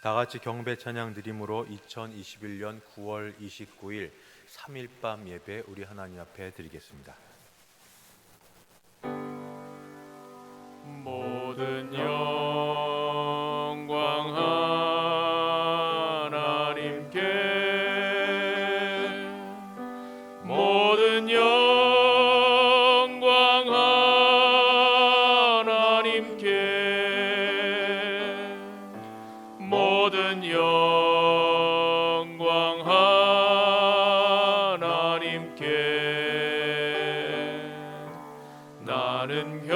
다 같이 경배 찬양 드림으로 2021년 9월 29일 3일밤 예배 우리 하나님 앞에 드리겠습니다. 모든 영광 하나님께, 모든 영광 하나님께, 모든 영광 하나님께. 나는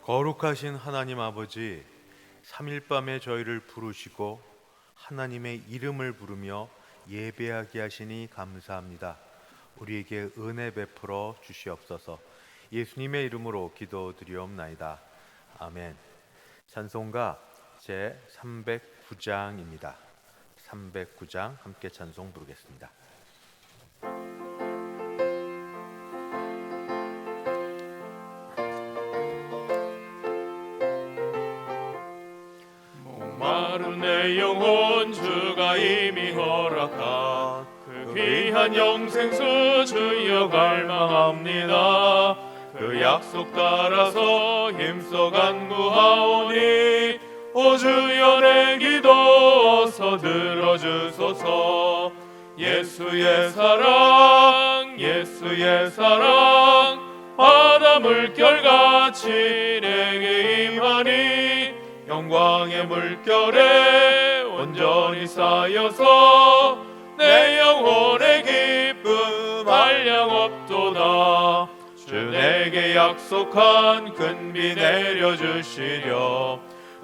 거룩하신 하나님 아버지, 3일밤에 저희를 부르시고 하나님의 이름을 부르며 예배하게 하시니 감사합니다. 우리에게 은혜 베풀어 주시옵소서. 예수님의 이름으로 기도드리옵나이다. 아멘. 찬송가 제 309장입니다. 309장 함께 찬송 부르겠습니다. 마른 내 영혼 주가 이미 허락한 그 귀한 영생수 주여 갈망합니다. 그 약속 따라서 힘써 간구하오니 오 주여 내 기도 어서 들어주소서. 예수의 사랑 예수의 사랑 바다 물결같이 내게 임하니 영광의 물결에 온전히 쌓여서 내 영혼의 기쁨 한량없도다. 주 내게 약속한 큰비 내려주시려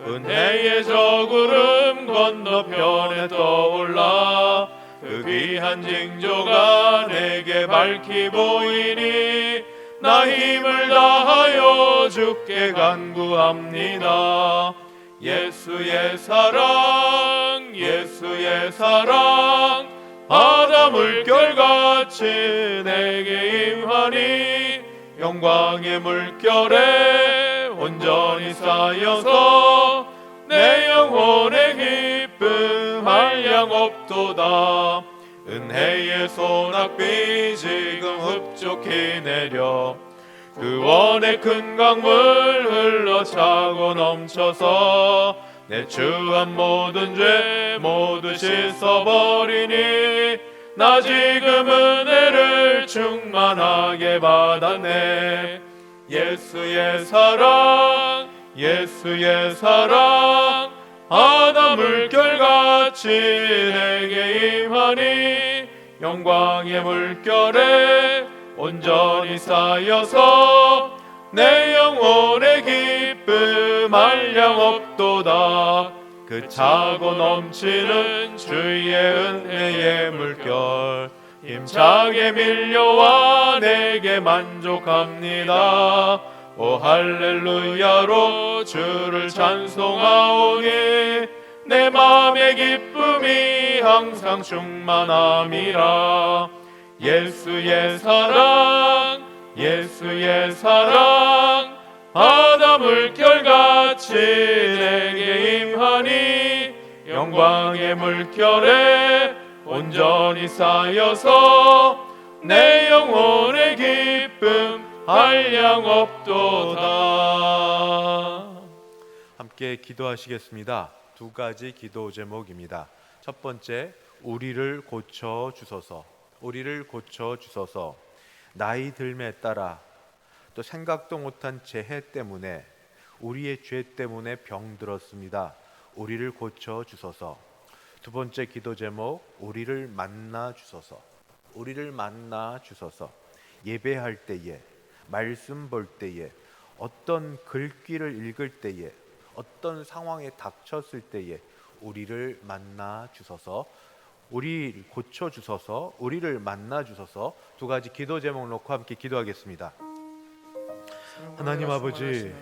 은혜의 저 구름 건너편에 떠올라 그 귀한 징조가 내게 밝히 보이니 나 힘을 다하여 주께 간구합니다. 예수의 사랑 예수의 사랑 바다 물결같이 내게 임하니 영광의 물결에 온전히 쌓여서 내 영혼의 기쁨 한량없도다. 은혜의 소낙비 지금 흡족히 내려 그 원의 큰 강물 흘러차고 넘쳐서 내 추한 모든 죄 모두 씻어버리니 나 지금 은혜를 충만하게 받았네. 예수의 사랑 예수의 사랑 바다 물결같이 내게 임하니 영광의 물결에 온전히 쌓여서 내 영혼의 기쁨 한량없도다. 그 차고 넘치는 주의 은혜의 물결 힘차게 밀려와 내게 만족합니다. 오 할렐루야로 주를 찬송하오니 내 맘의 기쁨이 항상 충만함이라. 예수의 사랑 예수의 사랑 바다 물결같이 내게 임하니 영광의 물결에 온전히 쌓여서 내 영혼의 기쁨 한량없도다. 함께 기도하시겠습니다. 두 가지 기도 제목입니다. 첫 번째, 우리를 고쳐 주소서. 우리를 고쳐 주소서. 나이 들매 따라 또 생각도 못한 재해 때문에 우리의 죄 때문에 병들었습니다. 우리를 고쳐 주소서. 두 번째 기도 제목, 우리를 만나 주소서. 우리를 만나 주소서. 예배할 때에, 말씀 볼 때에, 어떤 글귀를 읽을 때에, 어떤 상황에 닥쳤을 때에 우리를 만나 주소서, 우리를 고쳐 주소서, 우리를 만나 주소서. 두 가지 기도 제목 놓고 함께 기도하겠습니다. 하나님 아버지,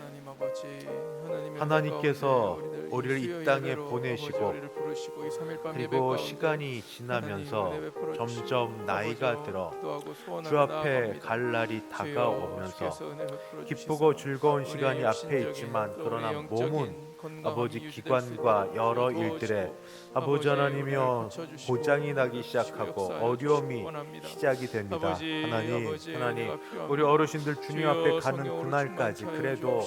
하나님께서 우리를 이 땅에 보내시고 그리고 시간이 지나면서 점점 나이가 들어 주 앞에 갈 날이 다가오면서 기쁘고 즐거운 시간이 앞에 있지만 그러나 몸은 아버지 기관과 여러 일들에 아버지 하나님이여 고장이 나기 시작하고 어려움이 시작이 됩니다. 하나님 우리 어르신들 주님 앞에 가는 그날까지 그래도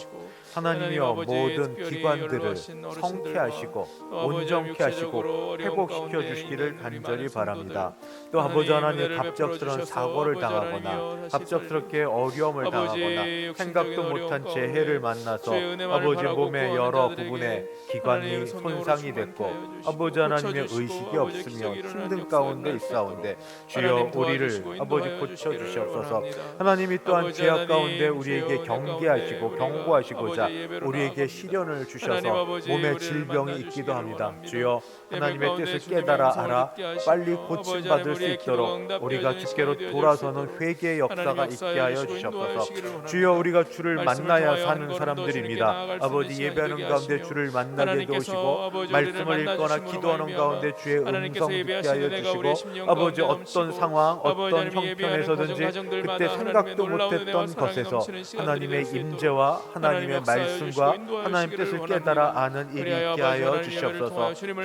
하나님이여 모든 기관들을 성케하시고 온전케 하시고 회복시켜 주시기를 간절히 바랍니다. 또 아버지 하나님 갑작스러운 사고를 당하거나 갑작스럽게 어려움을 당하거나 생각도 못한 재해를 만나서 아버지 몸의 여러 부분에 기관이 손상이 됐고 아버지 하나님의 의식이 없으며 힘든 가운데 있사온데 주여 우리를 아버지 고쳐 주시옵소서. 하나님이 또한 죄악 가운데 우리에게 경계하시고 경고하시고자 우리에게 시련을 주셔서 몸에 질병이 있기도 합니다. 주여 하나님의 뜻을 깨달아 알아 빨리 고침받을 수 있도록 우리가 주께로 돌아서는 회개의 역사가 있게 하여 주시옵소서. 주여 우리가 주를 만나야 사는 사람들입니다. 아버지 예배하는 가운데 주를 만나게 도우시고 말씀을 읽거나 기도하는 가운데 주의 음성 듣게 하여 주시고 아버지 어떤 상황 어떤 형편에서든지 그때 생각도 못했던 것에서 하나님의 임재와 하나님의 말씀과 하나님 뜻을 깨달아 아는 일이 있게 하여 주시옵소서. 주님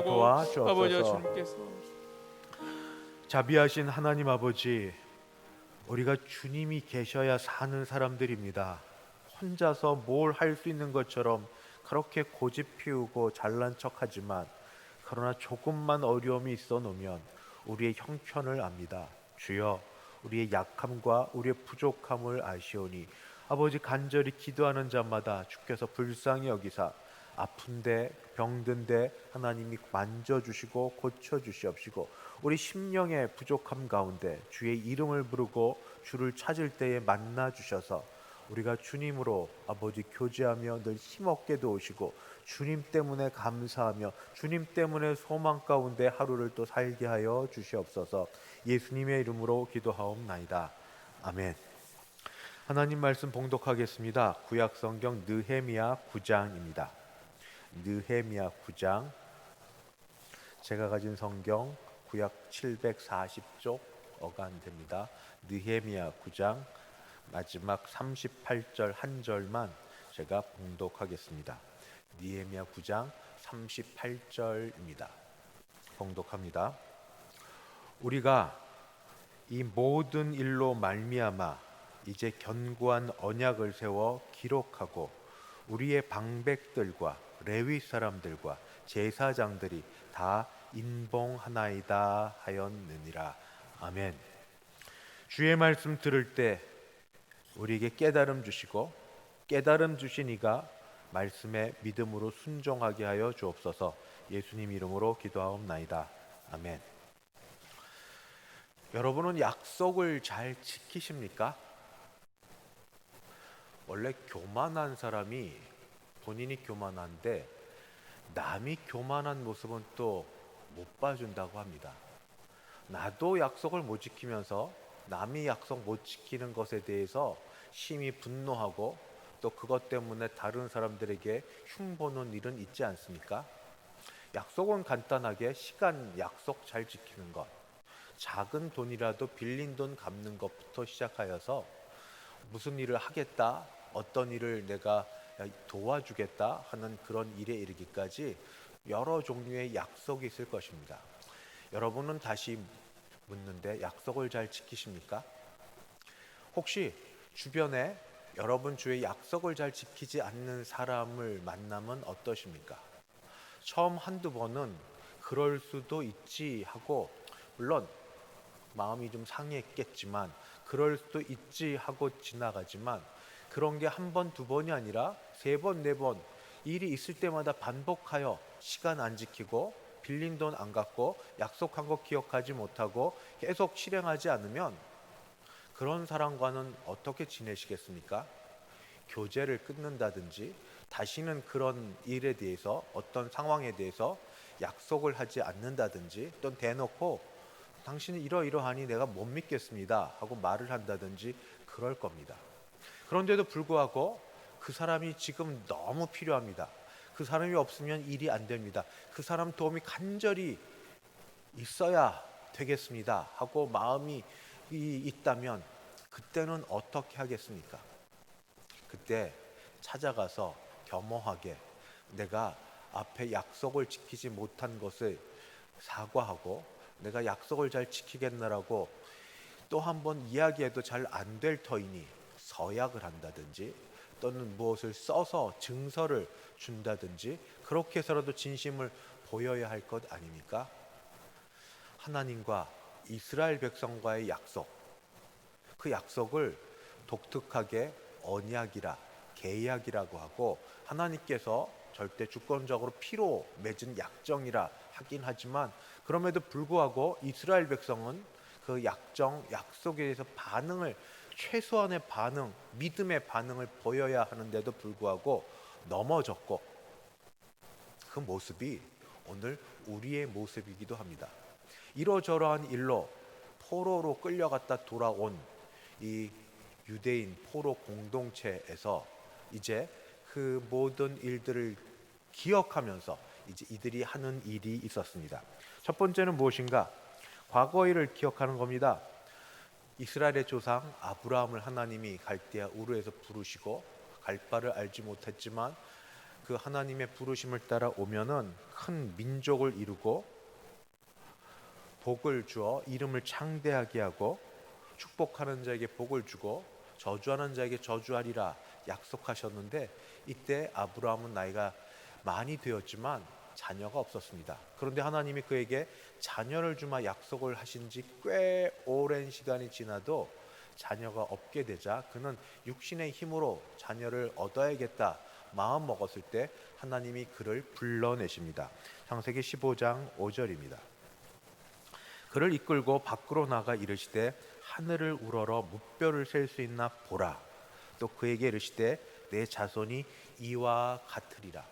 도와주옵소서. 자비하신 하나님 아버지, 우리가 주님이 계셔야 사는 사람들입니다. 혼자서 뭘 할 수 있는 것처럼 그렇게 고집 피우고 잘난 척하지만 그러나 조금만 어려움이 있어 놓으면 우리의 형편을 압니다. 주여 우리의 약함과 우리의 부족함을 아시오니 아버지 간절히 기도하는 자마다 주께서 불쌍히 여기사 아픈데 병든데 하나님이 만져주시고 고쳐주시옵시고 우리 심령의 부족함 가운데 주의 이름을 부르고 주를 찾을 때에 만나주셔서 우리가 주님으로 아버지 교제하며 늘 힘없게 도우시고 주님 때문에 감사하며 주님 때문에 소망 가운데 하루를 또 살게 하여 주시옵소서. 예수님의 이름으로 기도하옵나이다. 아멘. 하나님 말씀 봉독하겠습니다. 구약성경 느헤미야 9장입니다. 느헤미야 9장. 제가 가진 성경 구약 740쪽 어간됩니다. 느헤미야 9장 마지막 38절 한 절만 제가 봉독하겠습니다. 느헤미야 9장 38절입니다. 봉독합니다. 우리가 이 모든 일로 말미암아 이제 견고한 언약을 세워 기록하고 우리의 방백들과 레위 사람들과 제사장들이 다 인봉하나이다 하였느니라. 아멘. 주의 말씀 들을 때 우리에게 깨달음 주시고 깨달음 주신 이가 말씀에 믿음으로 순종하게 하여 주옵소서. 예수님 이름으로 기도하옵나이다. 아멘. 여러분은 약속을 잘 지키십니까? 원래 교만한 사람이 본인이 교만한데 남이 교만한 모습은 또 못 봐준다고 합니다. 나도 약속을 못 지키면서 남이 약속 못 지키는 것에 대해서 심히 분노하고 또 그것 때문에 다른 사람들에게 흉보는 일은 있지 않습니까? 약속은 간단하게 시간 약속 잘 지키는 것, 작은 돈이라도 빌린 돈 갚는 것부터 시작하여서 무슨 일을 하겠다, 어떤 일을 내가 도와주겠다 하는 그런 일에 이르기까지 여러 종류의 약속이 있을 것입니다. 여러분은 다시 묻는데 약속을 잘 지키십니까? 혹시 주변에 여러분 주의 약속을 잘 지키지 않는 사람을 만나면 어떠십니까? 처음 한두 번은 그럴 수도 있지 하고 물론 마음이 좀 상했겠지만 그럴 수도 있지 하고 지나가지만 그런 게 한 번, 두 번이 아니라 세 번, 네 번 일이 있을 때마다 반복하여 시간 안 지키고 빌린 돈 안 갚고 약속한 거 기억하지 못하고 계속 실행하지 않으면 그런 사람과는 어떻게 지내시겠습니까? 교제를 끊는다든지 다시는 그런 일에 대해서, 어떤 상황에 대해서 약속을 하지 않는다든지, 또는 대놓고 당신이 이러이러하니 내가 못 믿겠습니다 하고 말을 한다든지 그럴 겁니다. 그런데도 불구하고 그 사람이 지금 너무 필요합니다. 그 사람이 없으면 일이 안 됩니다. 그 사람 도움이 간절히 있어야 되겠습니다 하고 마음이 있다면 그때는 어떻게 하겠습니까? 그때 찾아가서 겸허하게 내가 앞에 약속을 지키지 못한 것을 사과하고, 내가 약속을 잘 지키겠느라고 또 한 번 이야기해도 잘 안 될 터이니 서약을 한다든지, 또는 무엇을 써서 증서를 준다든지, 그렇게 해서라도 진심을 보여야 할 것 아닙니까? 하나님과 이스라엘 백성과의 약속, 그 약속을 독특하게 언약이라, 계약이라고 하고, 하나님께서 절대 주권적으로 피로 맺은 약정이라 하긴 하지만, 그럼에도 불구하고 이스라엘 백성은 그 약속에 대해서 최소한의 반응, 믿음의 반응을 보여야 하는데도 불구하고 넘어졌고, 그 모습이 오늘 우리의 모습이기도 합니다. 이러저러한 일로 포로로 끌려갔다 돌아온 이 유대인 포로 공동체에서 이제 그 모든 일들을 기억하면서 이제 이들이 하는 일이 있었습니다. 첫 번째는 무엇인가? 과거 일을 기억하는 겁니다. 이스라엘의 조상 아브라함을 하나님이 갈대아 우르에서 부르시고, 갈 바를 알지 못했지만 그 하나님의 부르심을 따라 오면은 큰 민족을 이루고 복을 주어 이름을 창대하게 하고, 축복하는 자에게 복을 주고 저주하는 자에게 저주하리라 약속하셨는데, 이때 아브라함은 나이가 많이 되었지만 자녀가 없었습니다. 그런데 하나님이 그에게 자녀를 주마 약속을 하신 지 꽤 오랜 시간이 지나도 자녀가 없게 되자 그는 육신의 힘으로 자녀를 얻어야겠다 마음 먹었을 때 하나님이 그를 불러내십니다. 창세기 15장 5절입니다. 그를 이끌고 밖으로 나가 이르시되 하늘을 우러러 무뼈를 셀 수 있나 보라. 또 그에게 이르시되 내 자손이 이와 같으리라.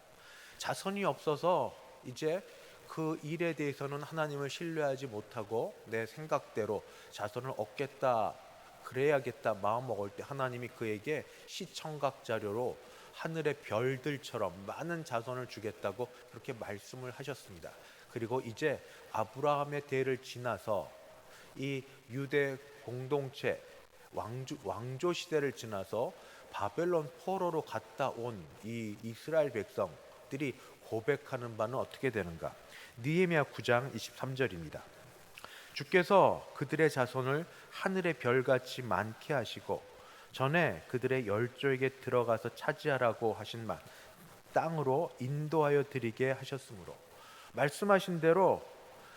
자손이 없어서 이제 그 일에 대해서는 하나님을 신뢰하지 못하고 내 생각대로 자손을 얻겠다, 그래야겠다 마음 먹을 때 하나님이 그에게 시청각 자료로 하늘의 별들처럼 많은 자손을 주겠다고 그렇게 말씀을 하셨습니다. 그리고 이제 아브라함의 대를 지나서 이 유대 공동체 왕조 시대를 지나서 바벨론 포로로 갔다 온 이 이스라엘 백성들이 고백하는 바는 어떻게 되는가? 느헤미야 9장 23절입니다. 주께서 그들의 자손을 하늘의 별같이 많게 하시고 전에 그들의 열조에게 들어가서 차지하라고 하신 말 땅으로 인도하여 드리게 하셨으므로, 말씀하신 대로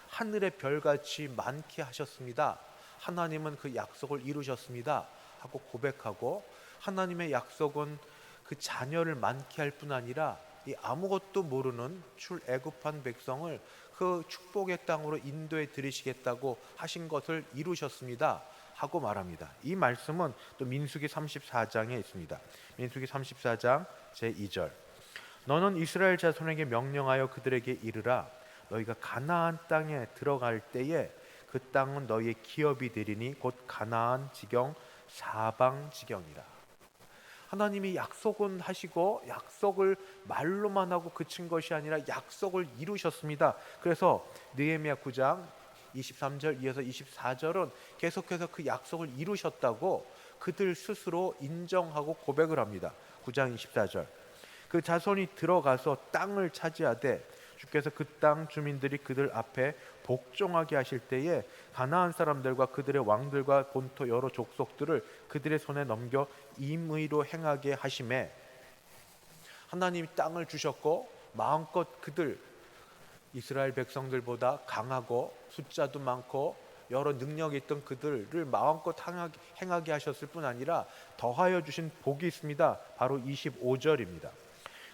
하늘의 별같이 많게 하셨습니다. 하나님은 그 약속을 이루셨습니다 하고 고백하고, 하나님의 약속은 그 자녀를 많게 할 뿐 아니라 이 아무것도 모르는 출애굽한 백성을 그 축복의 땅으로 인도해 드리시겠다고 하신 것을 이루셨습니다 하고 말합니다. 이 말씀은 또 민수기 34장에 있습니다. 민수기 34장 제2절. 너는 이스라엘 자손에게 명령하여 그들에게 이르라. 너희가 가나안 땅에 들어갈 때에 그 땅은 너희의 기업이 되리니 곧 가나안 지경 사방 지경이라. 하나님이 약속은 하시고 약속을 말로만 하고 그친 것이 아니라 약속을 이루셨습니다. 그래서 느헤미야 9장 23절 이어서 24절은 계속해서 그 약속을 이루셨다고 그들 스스로 인정하고 고백을 합니다. 9장 24절. 그 자손이 들어가서 땅을 차지하되 주께서 그 땅 주민들이 그들 앞에 복종하게 하실 때에 가나안 사람들과 그들의 왕들과 본토 여러 족속들을 그들의 손에 넘겨 임의로 행하게 하심에, 하나님이 땅을 주셨고 마음껏 그들 이스라엘 백성들보다 강하고 숫자도 많고 여러 능력이 있던 그들을 마음껏 행하게 하셨을 뿐 아니라 더하여 주신 복이 있습니다. 바로 25절입니다.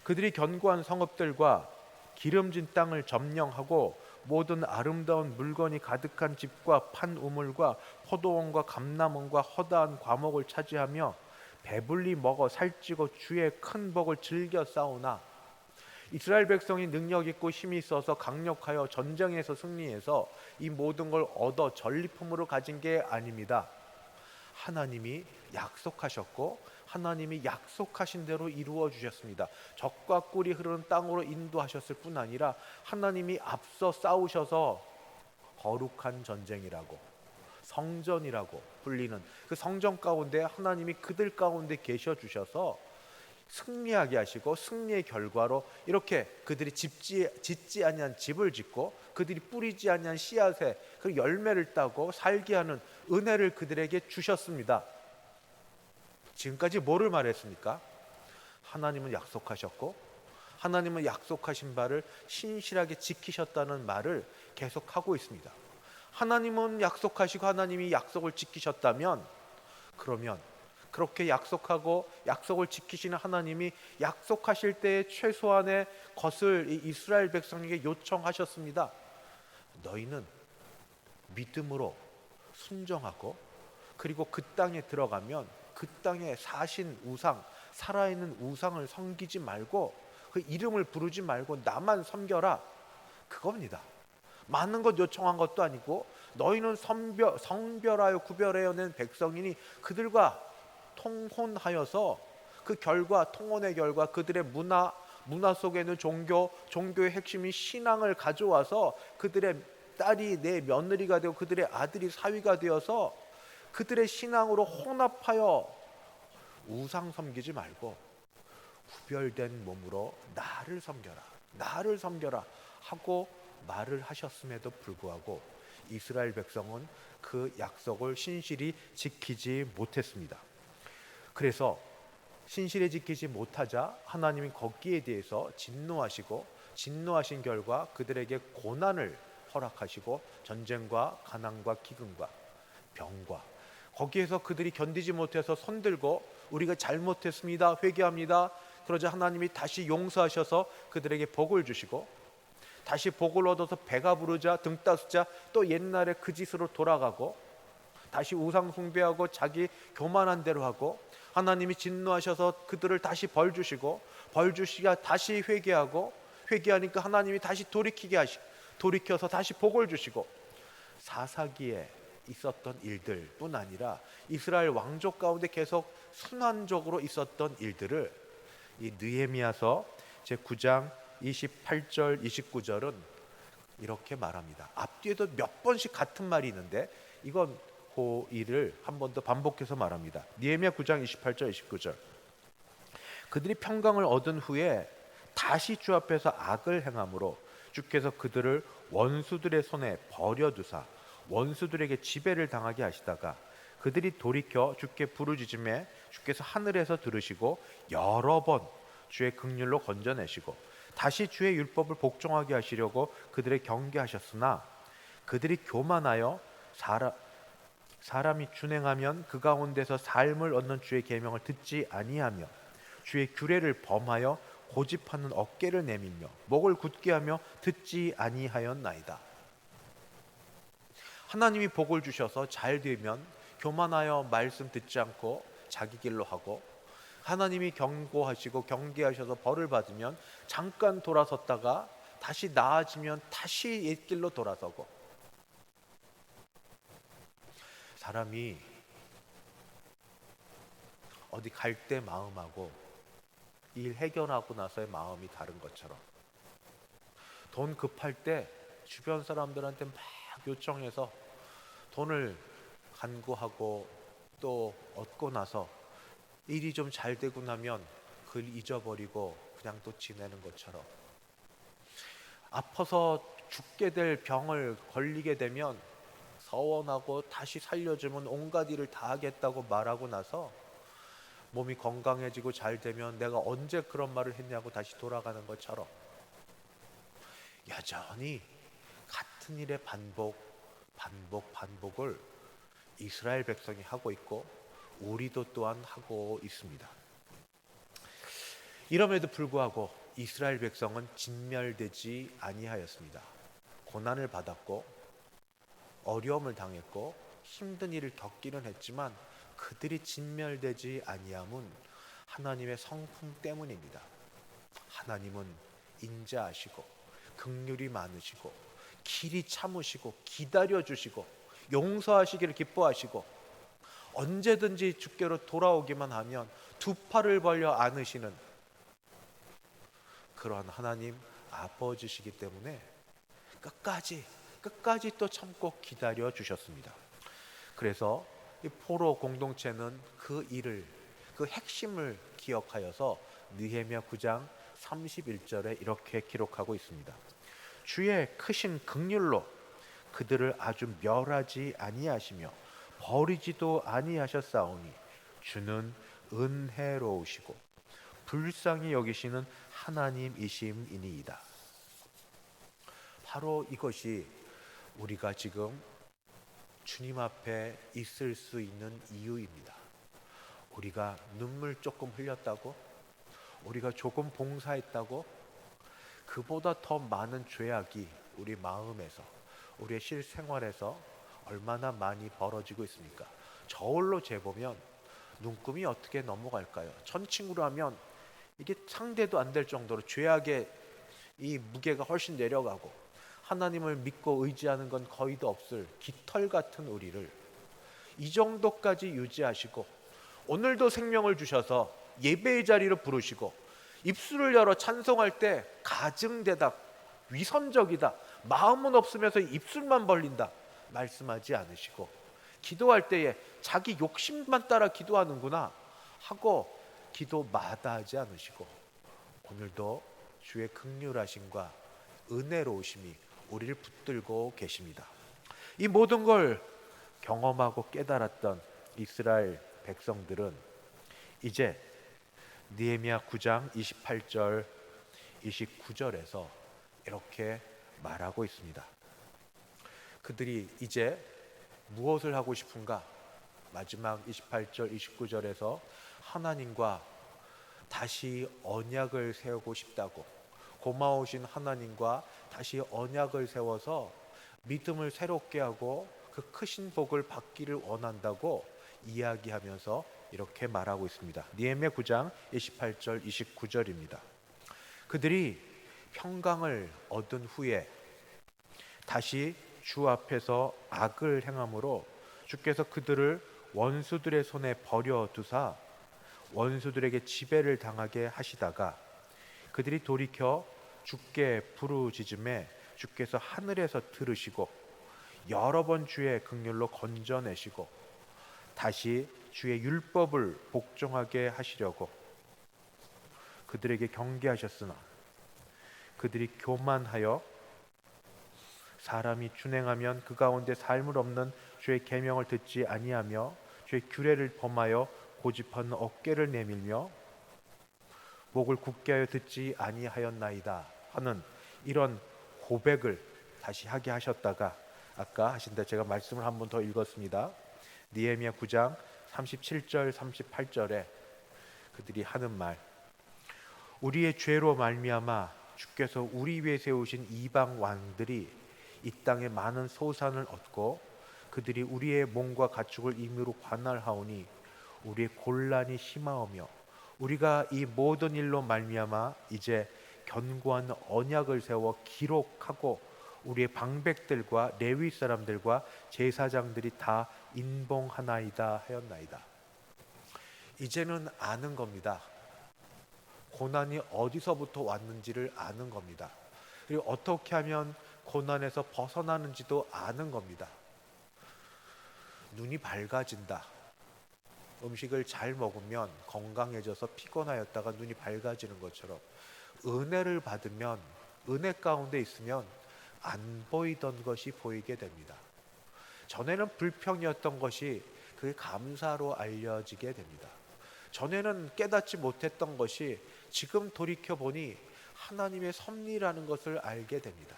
그들이 견고한 성읍들과 기름진 땅을 점령하고 모든 아름다운 물건이 가득한 집과 판 우물과 포도원과 감람원과 허다한 과목을 차지하며 배불리 먹어 살찌고 주의 큰 복을 즐겨 싸우나 이스라엘 백성이 능력 있고 힘이 있어서 강력하여 전쟁에서 승리해서 이 모든 걸 얻어 전리품으로 가진 게 아닙니다. 하나님이 약속하셨고 하나님이 약속하신 대로 이루어 주셨습니다. 적과 꿀이 흐르는 땅으로 인도하셨을 뿐 아니라 하나님이 앞서 싸우셔서 거룩한 전쟁이라고, 성전이라고 불리는 그 성전 가운데 하나님이 그들 가운데 계셔 주셔서 승리하게 하시고, 승리의 결과로 이렇게 그들이 짓지 아니한 집을 짓고 그들이 뿌리지 아니한 씨앗에 그 열매를 따고 살게 하는 은혜를 그들에게 주셨습니다. 지금까지 뭐를 말했습니까? 하나님은 약속하셨고 하나님은 약속하신 바를 신실하게 지키셨다는 말을 계속하고 있습니다. 하나님은 약속하시고 하나님이 약속을 지키셨다면, 그러면 그렇게 약속하고 약속을 지키시는 하나님이 약속하실 때의 최소한의 것을 이 이스라엘 백성에게 요청하셨습니다. 너희는 믿음으로 순종하고, 그리고 그 땅에 들어가면 그 땅에 사신 우상, 살아있는 우상을 섬기지 말고 그 이름을 부르지 말고 나만 섬겨라, 그겁니다. 많은 것 요청한 것도 아니고 너희는 성별하여 구별하여 낸 백성이니 그들과 통혼하여서 그 결과, 통혼의 결과 그들의 문화 속에 있는 종교의 핵심이 신앙을 가져와서 그들의 딸이 내 며느리가 되고 그들의 아들이 사위가 되어서 그들의 신앙으로 혼합하여 우상 섬기지 말고 구별된 몸으로 나를 섬겨라 하고 말을 하셨음에도 불구하고 이스라엘 백성은 그 약속을 신실히 지키지 못했습니다. 그래서 신실히 지키지 못하자 하나님이 거기에 대해서 진노하시고, 진노하신 결과 그들에게 고난을 허락하시고 전쟁과 가난과 기근과 병과, 거기에서 그들이 견디지 못해서 손들고 우리가 잘못했습니다, 회개합니다. 그러자 하나님이 다시 용서하셔서 그들에게 복을 주시고, 다시 복을 얻어서 배가 부르자, 등 따스자 또 옛날에 그 짓으로 돌아가고 다시 우상 숭배하고 자기 교만한 대로 하고, 하나님이 진노하셔서 그들을 다시 벌 주시고, 벌 주시가 다시 회개하고, 회개하니까 하나님이 다시 돌이켜서 다시 복을 주시고, 사사기에 있었던 일들 뿐 아니라 이스라엘 왕족 가운데 계속 순환적으로 있었던 일들을 이 느헤미야서 제9장 28절 29절은 이렇게 말합니다. 앞뒤에도 몇 번씩 같은 말이 있는데 이건 그 일을 한 번 더 반복해서 말합니다. 느헤미야 9장 28절 29절. 그들이 평강을 얻은 후에 다시 주 앞에서 악을 행함으로 주께서 그들을 원수들의 손에 버려두사 원수들에게 지배를 당하게 하시다가 그들이 돌이켜 주께 부르짖음에 주께서 하늘에서 들으시고 여러 번 주의 긍휼로 건져내시고 다시 주의 율법을 복종하게 하시려고 그들의 경계하셨으나 그들이 교만하여 사람이 준행하면 그 가운데서 삶을 얻는 주의 계명을 듣지 아니하며 주의 규례를 범하여 고집하는 어깨를 내밀며 목을 굳게 하며 듣지 아니하였나이다. 하나님이 복을 주셔서 잘 되면 교만하여 말씀 듣지 않고 자기 길로 하고, 하나님이 경고하시고 경계하셔서 벌을 받으면 잠깐 돌아섰다가 다시 나아지면 다시 옛길로 돌아서고, 사람이 어디 갈 때 마음하고 일 해결하고 나서의 마음이 다른 것처럼 돈 급할 때 주변 사람들한테 막 요청해서 돈을 간구하고 또 얻고 나서 일이 좀 잘 되고 나면 그걸 잊어버리고 그냥 또 지내는 것처럼, 아파서 죽게 될 병을 걸리게 되면 서원하고 다시 살려주면 온갖 일을 다 하겠다고 말하고 나서 몸이 건강해지고 잘 되면 내가 언제 그런 말을 했냐고 다시 돌아가는 것처럼 여전히 같은 일의 반복을 이스라엘 백성이 하고 있고 우리도 또한 하고 있습니다. 이럼에도 불구하고 이스라엘 백성은 진멸되지 아니하였습니다. 고난을 받았고 어려움을 당했고 힘든 일을 겪기는 했지만 그들이 진멸되지 아니함은 하나님의 성품 때문입니다. 하나님은 인자하시고 긍휼이 많으시고 길이 참으시고 기다려주시고 용서하시기를 기뻐하시고 언제든지 주께로 돌아오기만 하면 두 팔을 벌려 안으시는 그러한 하나님 아버지시기 때문에 끝까지 또 참고 기다려 주셨습니다. 그래서 이 포로 공동체는 그 일을, 그 핵심을 기억하여서 느헤미야 9장 31절에 이렇게 기록하고 있습니다. 주의 크신 긍휼로 그들을 아주 멸하지 아니하시며 버리지도 아니하셨사오니 주는 은혜로우시고 불쌍히 여기시는 하나님이심이니이다. 바로 이것이 우리가 지금 주님 앞에 있을 수 있는 이유입니다. 우리가 눈물 조금 흘렸다고, 우리가 조금 봉사했다고, 그보다 더 많은 죄악이 우리 마음에서, 우리의 실생활에서 얼마나 많이 벌어지고 있습니까? 저울로 재보면 눈금이 어떻게 넘어갈까요? 천칭으로 하면 이게 상대도 안 될 정도로 죄악의 이 무게가 훨씬 내려가고 하나님을 믿고 의지하는 건 거의도 없을 깃털 같은 우리를 이 정도까지 유지하시고 오늘도 생명을 주셔서 예배의 자리를 부르시고 입술을 열어 찬송할 때 가증되다, 위선적이다, 마음은 없으면서 입술만 벌린다 말씀하지 않으시고 기도할 때에 자기 욕심만 따라 기도하는구나 하고 기도 마다하지 않으시고 오늘도 주의 긍휼하심과 은혜로우심이 우리를 붙들고 계십니다. 이 모든 걸 경험하고 깨달았던 이스라엘 백성들은 이제 느헤미야 9장 28절 29절에서 이렇게 말하고 있습니다. 그들이 이제 무엇을 하고 싶은가? 마지막 28절 29절에서 하나님과 다시 언약을 세우고 싶다고, 고마우신 하나님과 다시 언약을 세워서 믿음을 새롭게 하고 그 크신 복을 받기를 원한다고 이야기하면서 이렇게 말하고 있습니다. 느헤미야 9장 28절 29절입니다. 그들이 평강을 얻은 후에 다시 주 앞에서 악을 행함으로 주께서 그들을 원수들의 손에 버려두사 원수들에게 지배를 당하게 하시다가 그들이 돌이켜 주께 부르짖음에 주께서 하늘에서 들으시고 여러 번 주의 긍휼로 건져내시고 다시 주의 율법을 복종하게 하시려고 그들에게 경계하셨으나 그들이 교만하여 사람이 준행하면 그 가운데 삶을 없는 주의 계명을 듣지 아니하며 주의 규례를 범하여 고집하는 어깨를 내밀며 목을 굳게 하여 듣지 아니하였나이다 하는 이런 고백을 다시 하게 하셨다가 아까 하신다 제가 말씀을 한 번 더 읽었습니다. 느헤미야 9장 37절 38절에 그들이 하는 말, 우리의 죄로 말미암아 주께서 우리 위에 세우신 이방 왕들이 이 땅에 많은 소산을 얻고 그들이 우리의 몸과 가축을 임의로 관할하오니 우리의 곤란이 심하오며 우리가 이 모든 일로 말미암아 이제 견고한 언약을 세워 기록하고 우리의 방백들과 레위 사람들과 제사장들이 다 인봉하나이다 하였나이다. 이제는 아는 겁니다. 고난이 어디서부터 왔는지를 아는 겁니다. 그리고 어떻게 하면 고난에서 벗어나는지도 아는 겁니다. 눈이 밝아진다. 음식을 잘 먹으면 건강해져서 피곤하였다가 눈이 밝아지는 것처럼 은혜를 받으면 은혜 가운데 있으면 안 보이던 것이 보이게 됩니다. 전에는 불평이었던 것이 그게 감사로 알려지게 됩니다. 전에는 깨닫지 못했던 것이 지금 돌이켜보니 하나님의 섭리라는 것을 알게 됩니다.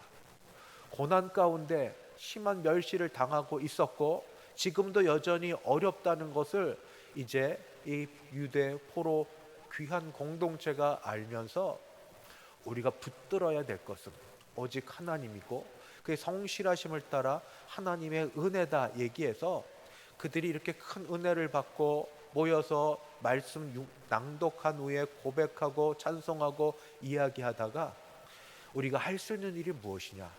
고난 가운데 심한 멸시를 당하고 있었고 지금도 여전히 어렵다는 것을 이제 이 유대 포로 귀한 공동체가 알면서 우리가 붙들어야 될 것은 오직 하나님이고 그의 성실하심을 따라 하나님의 은혜다 얘기해서 그들이 이렇게 큰 은혜를 받고 모여서 말씀 낭독한 후에 고백하고 찬송하고 이야기하다가 우리가 할 수 있는 일이 무엇이냐?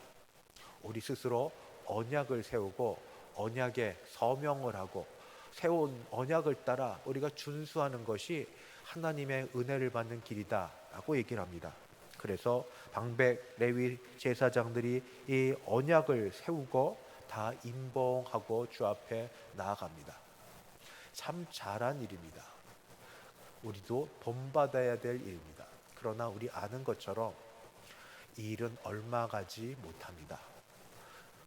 우리 스스로 언약을 세우고 언약에 서명을 하고 세운 언약을 따라 우리가 준수하는 것이 하나님의 은혜를 받는 길이다 라고 얘기를 합니다. 그래서 방백 레위 제사장들이 이 언약을 세우고 다 임봉하고 주 앞에 나아갑니다. 참 잘한 일입니다. 우리도 본받아야 될 일입니다. 그러나 우리 아는 것처럼 이 일은 얼마 가지 못합니다.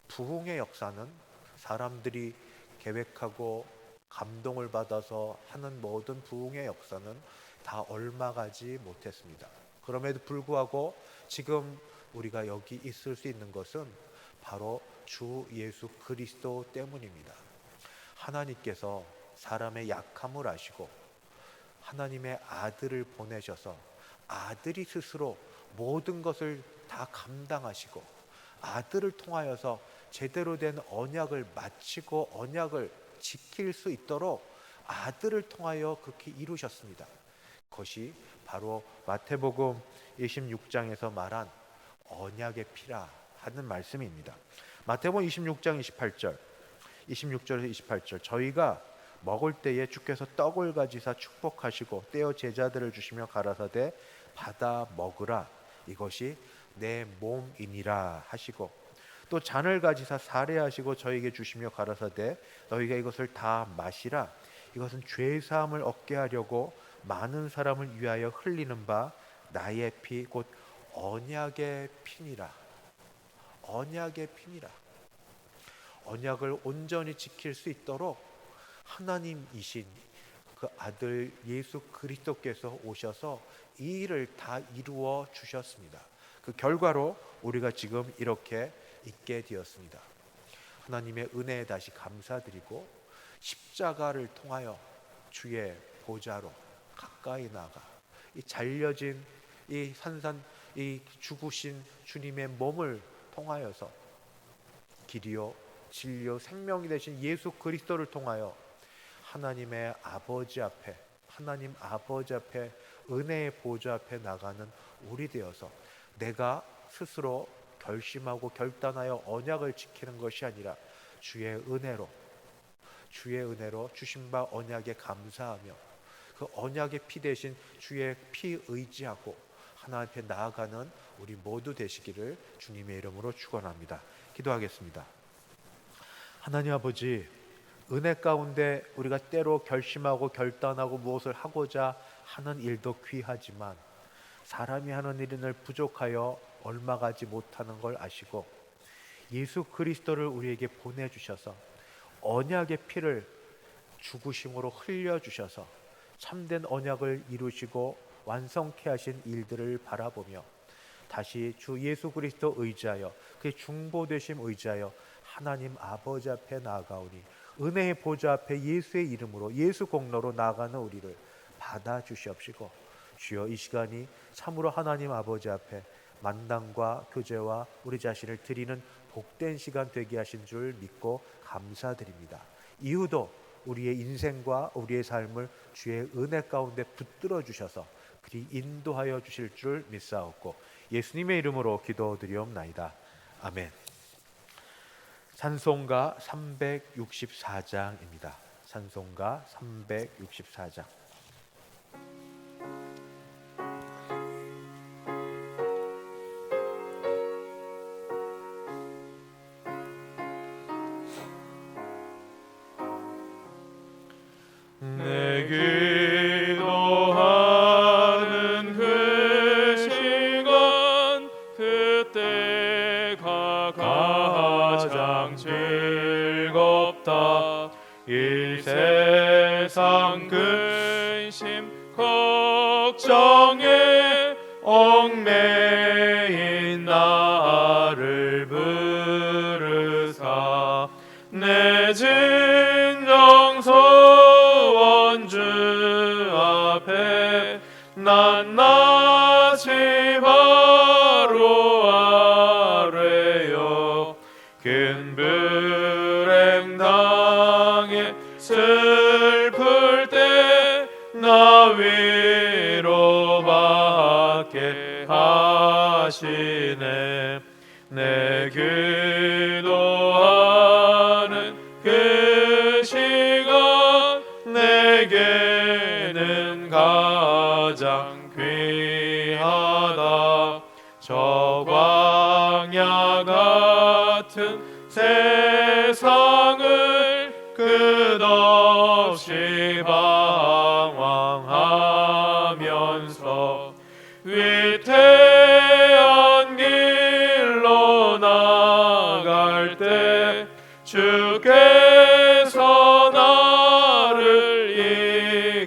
부흥의 역사는 사람들이 계획하고 감동을 받아서 하는 모든 부흥의 역사는 다 얼마 가지 못했습니다. 그럼에도 불구하고 지금 우리가 여기 있을 수 있는 것은 바로 주 예수 그리스도 때문입니다. 하나님께서 사람의 약함을 아시고 하나님의 아들을 보내셔서 아들이 스스로 모든 것을 다 감당하시고 아들을 통하여서 제대로 된 언약을 마치고 언약을 지킬 수 있도록 아들을 통하여 그렇게 이루셨습니다. 그것이 바로 마태복음 26장에서 말한 언약의 피라 하는 말씀입니다. 마태복음 26장 28절 26절에서 28절 저희가 먹을 때에 주께서 떡을 가지사 축복하시고 떼어 제자들을 주시며 가라사대 받아 먹으라 이것이 내 몸이니라 하시고 또 잔을 가지사 사례하시고 저에게 주시며 가라사대 너희가 이것을 다 마시라 이것은 죄 사함을 얻게 하려고 많은 사람을 위하여 흘리는 바 나의 피 곧 언약의 피니라. 언약의 피니라. 언약을 온전히 지킬 수 있도록 하나님이신 그 아들 예수 그리스도께서 오셔서 이 일을 다 이루어 주셨습니다. 그 결과로 우리가 지금 이렇게 있게 되었습니다. 하나님의 은혜에 다시 감사드리고 십자가를 통하여 주의 보좌로 가까이 나가 이 잘려진 이 산산 이 죽으신 주님의 몸을 통하여서 길이요 진리요 생명이 되신 예수 그리스도를 통하여 하나님의 아버지 앞에 하나님 아버지 앞에 은혜의 보좌 앞에 나가는 우리 되어서 내가 스스로 결심하고 결단하여 언약을 지키는 것이 아니라 주의 은혜로 주신 바 언약에 감사하며 그 언약의 피 대신 주의 피 의지하고 하나님 앞에 나아가는 우리 모두 되시기를 주님의 이름으로 축원합니다. 기도하겠습니다. 하나님 아버지 은혜 가운데 우리가 때로 결심하고 결단하고 무엇을 하고자 하는 일도 귀하지만 사람이 하는 일은 부족하여 얼마 가지 못하는 걸 아시고 예수 그리스도를 우리에게 보내주셔서 언약의 피를 죽으심으로 흘려주셔서 참된 언약을 이루시고 완성케 하신 일들을 바라보며 다시 주 예수 그리스도 의지하여 그의 중보되심 의지하여 하나님 아버지 앞에 나아가오니 은혜의 보좌 앞에 예수의 이름으로 예수 공로로 나아가는 우리를 받아주시옵시고 주여 이 시간이 참으로 하나님 아버지 앞에 만남과 교제와 우리 자신을 드리는 복된 시간 되게 하신 줄 믿고 감사드립니다. 이후도 우리의 인생과 우리의 삶을 주의 은혜 가운데 붙들어 주셔서 그리 인도하여 주실 줄 믿사옵고 예수님의 이름으로 기도드리옵나이다. 아멘. 찬송가 364장입니다. 찬송가 364장. 내 기도하는 그 시간 그때가 가장 즐겁다. 이 세상 근심 걱정에 얽매인 나를 부르사 내 진정 소원 주 앞에 낱낱이 바로 아뢰어 큰 불행 당해 내 기도하는 그 시간 내게는 가장 귀하다. 저 광야 같은 세상을 끝없이 방황하면서 위태한 길로 나갈 때 주께서 나를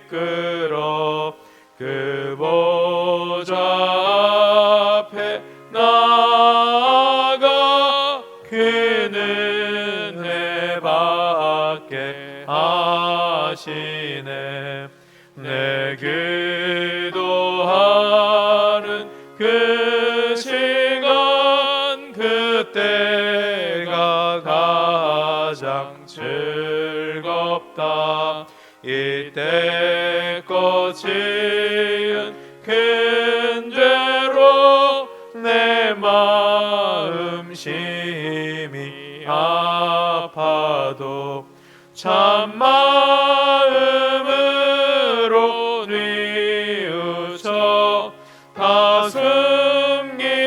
이끌어 그 보좌 앞에 나아가 그는 내 받게 하시네. 내 기도하는 그 시간 그때가 가장 즐겁다. 이때껏 지은 큰 죄로 내 마음 심히 아파도 참 마음으로 뉘우쳐 다 숨김없이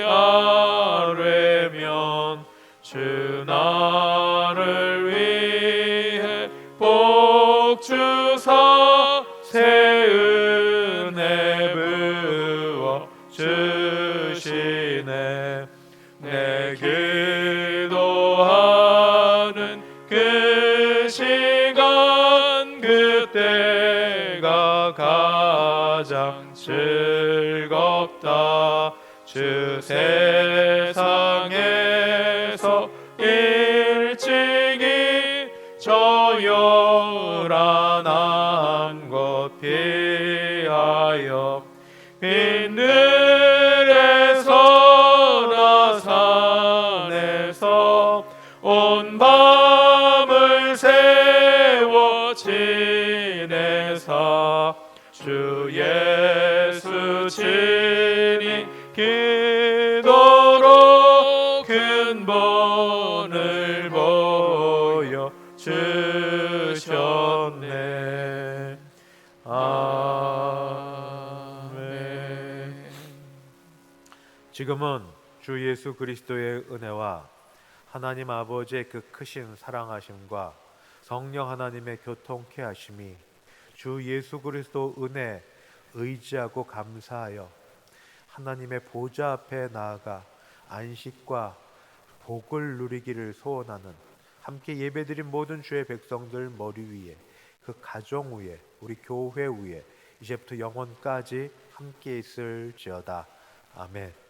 아뢰면 주 나를 위해 복 주사 새 은혜 부어 주시네. 내 기도하는 그 시간 그때가 가장 즐겁다. 주 세상에서 일찍이 저 요란한 곳 피하여 빈들에서나 산에서 온 밤을 세워 지내사 주 예수 친히 기도로 근본을 보여 주셨네. 아멘. 지금은 주 예수 그리스도의 은혜와 하나님 아버지의 그 크신 사랑하심과 성령 하나님의 교통케 하심이 주 예수 그리스도 은혜 의지하고 감사하여 하나님의 보좌 앞에 나아가 안식과 복을 누리기를 소원하는 함께 예배드린 모든 주의 백성들 머리 위에, 그 가정 위에, 우리 교회 위에 이제부터 영원까지 함께 있을지어다. 아멘.